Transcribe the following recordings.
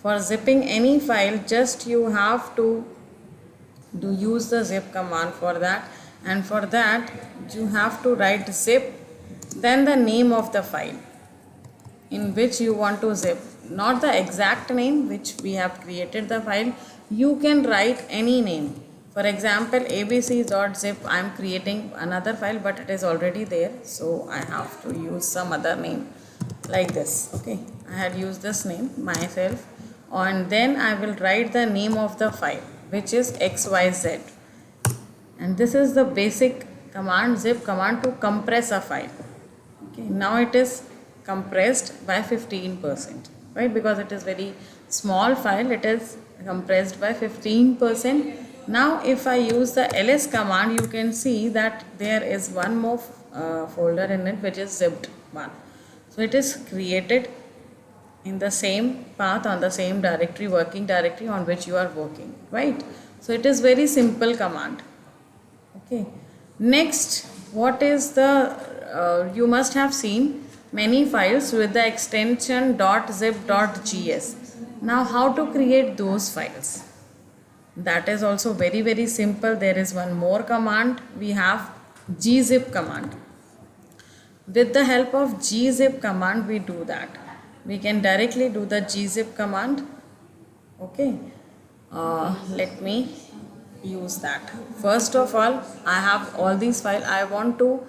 For zipping any file, just you have to use the zip command for that, and for that you have to write zip, then the name of the file in which you want to zip, not the exact name which we have created the file. You can write any name. For example, abc.zip, I am creating another file but it is already there, so I have to use some other name like this. Okay, I had used this name myself, and then I will write the name of the file which is xyz, and this is the basic command, zip command, to compress a file. Okay, now it is compressed by 15%, right? Because it is very small file, it is compressed by 15%. Now if I use the ls command, you can see that there is one more folder in it which is zipped one. So it is created in the same path, on the same directory, working directory on which you are working, right? So it is very simple command. Okay, next, what is the you must have seen many files with the extension .zip.gs. Now how to create those files? That is also very simple. There is one more command. We have gzip command. With the help of gzip command we do that. We can directly do the gzip command. Okay, let me use that. First of all, I have all these files. I want to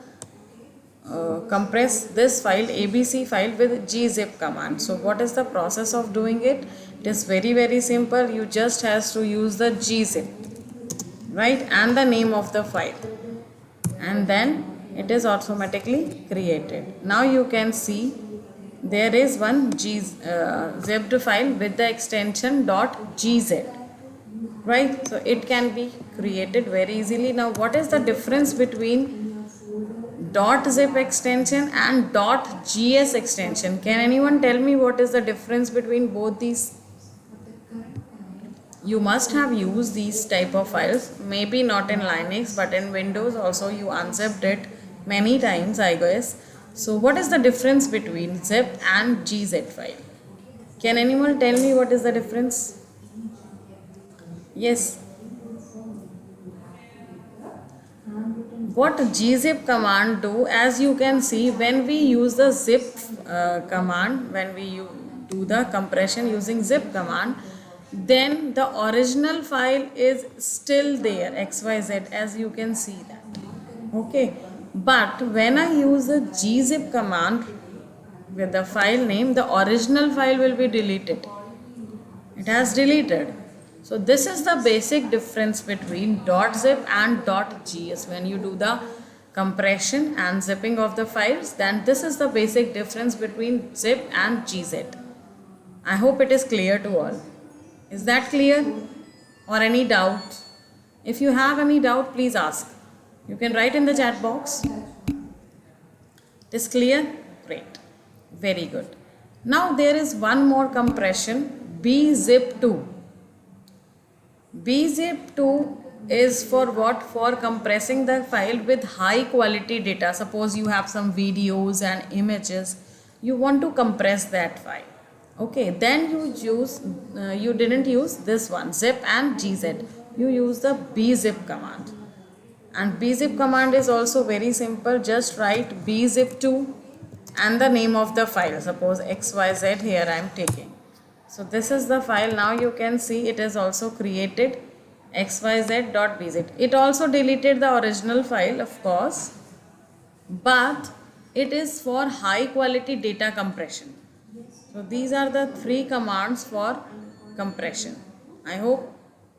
compress this file, abc file, with gzip command. So what is the process of doing it? It is very simple. You just has to use the gzip, right, and the name of the file, and then it is automatically created. Now you can see there is one zipped file with the extension .gz, right? So it can be created very easily. Now what is the difference between .zip extension and .gs extension? Can anyone tell me what is the difference between both these? You must have used these type of files, maybe not in Linux but in Windows also you unzipped it many times, I guess. So what is the difference between zip and gz file? Can anyone tell me what is the difference? Yes. What gzip command do, as you can see, when we use the zip command, when we do the compression using zip command, then the original file is still there, xyz, as you can see that. Okay, but when I use the gzip command with the file name, the original file will be deleted. It has deleted. So this is the basic difference between .zip and .gs. When you do the compression and zipping of the files, then this is the basic difference between zip and gz. I hope it is clear to all. Is that clear? Or any doubt? If you have any doubt, please ask. You can write in the chat box. It is clear? Great. Very good. Now there is one more compression, bzip2. bzip2 is for what? For compressing the file with high quality data. Suppose you have some videos and images, you want to compress that file. Okay, then you didn't use this one, zip and gz. You use the bzip command. And bzip command is also very simple. Just write bzip2 and the name of the file. Suppose xyz here I am taking. So this is the file. Now you can see it is also created, xyz.bz. It also deleted the original file, of course, but it is for high quality data compression. So these are the three commands for compression. I hope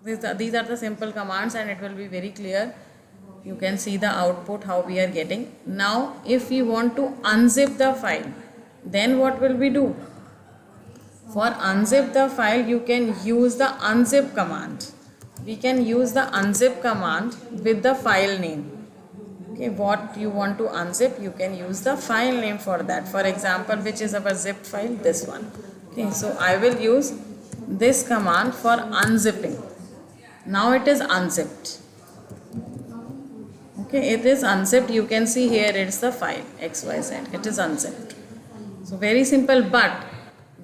these are the simple commands and it will be very clear. You can see the output how we are getting. Now if we want to unzip the file, then what will we do? For unzip the file, you can use the unzip command. We can use the unzip command with the file name. Okay, what you want to unzip, you can use the file name for that. For example, which is our zipped file? This one. Okay, so I will use this command for unzipping. Now it is unzipped. Okay, it is unzipped. You can see here it's the file xyz. It is unzipped. So very simple, but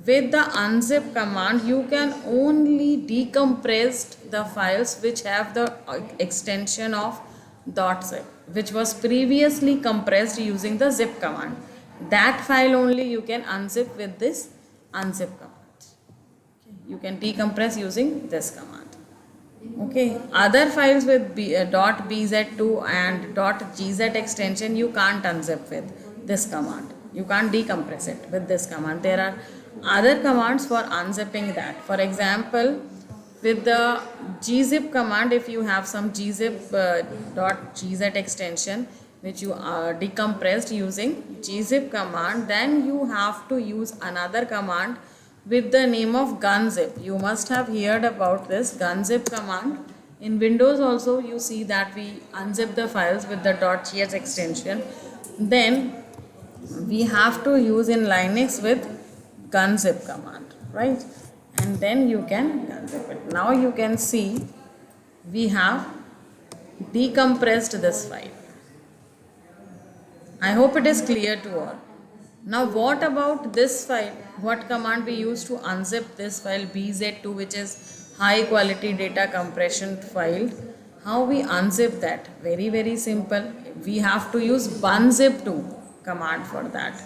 with the unzip command, you can only decompress the files which have the extension of .zip, which was previously compressed using the zip command. That file only you can unzip with this unzip command. You can decompress using this command. Okay, other files with .bz2 and .gz extension you can't unzip with this command. You can't decompress it with this command. There are other commands for unzipping that. For example, with the gzip command, if you have some gzip .gz extension which you decompressed using gzip command, then you have to use another command with the name of gunzip. You must have heard about this gunzip command. In Windows also you see that we unzip the files with the .gs extension. Then we have to use in Linux with gunzip command, right? And then you can gunzip it. Now you can see we have decompressed this file. I hope it is clear to all. Now what about this file? What command we use to unzip this file bz2, which is high quality data compression file? How we unzip that? Very simple. We have to use bunzip2 command for that.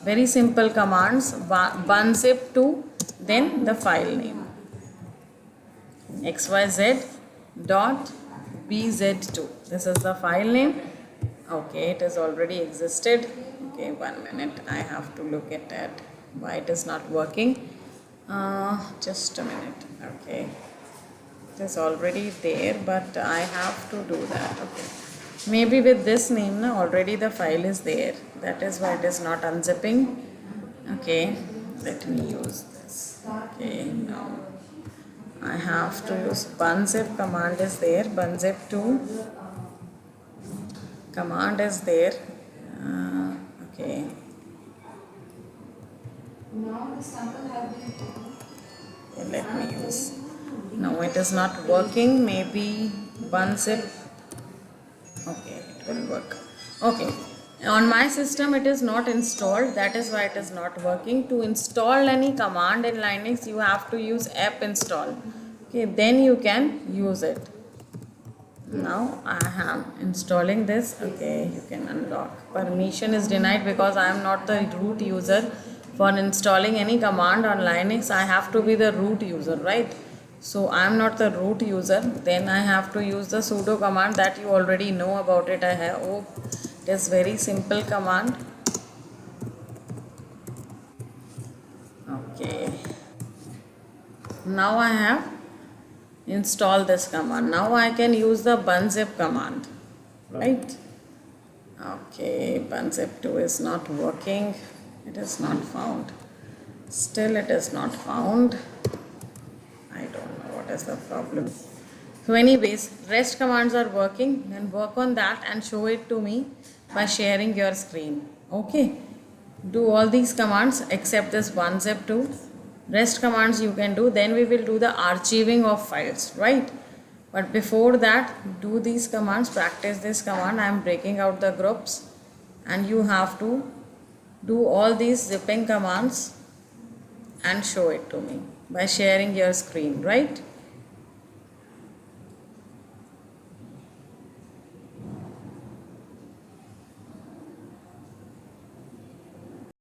Very simple commands. Bunzip2, then the file name xyz dot bz2. This is the file name. Okay, it has already existed. Okay, 1 minute, I have to look at that. Why it is not working? Just a minute. Okay, it is already there, but I have to do that. Okay, maybe with this name now already the file is there. That is why it is not unzipping. Okay, let me use this. Okay, now I have to use bunzip command is there. Bunzip2 command is there. Okay. Okay, let me use. No, it is not working. Maybe bunzip. Okay, it will work. Okay. On my system it is not installed. That is why it is not working. To install any command in Linux, you have to use app install. Okay, then you can use it. Now I am installing this. Okay, you can unlock. Permission is denied because I am not the root user. For installing any command on Linux, I have to be the root user, right? So I am not the root user. Then I have to use the sudo command that you already know about it. It is very simple command. Okay. Now I have install this command. Now I can use the bunzip command, right? Okay, bunzip2 is not working. It is not found. Still it is not found. I don't know what is the problem. So anyways, rest commands are working. Then work on that and show it to me by sharing your screen. Okay, do all these commands except this bunzip2. Rest commands you can do. Then we will do the archiving of files, right? But before that, do these commands, practice this command. I am breaking out the groups and you have to do all these zipping commands and show it to me by sharing your screen, right?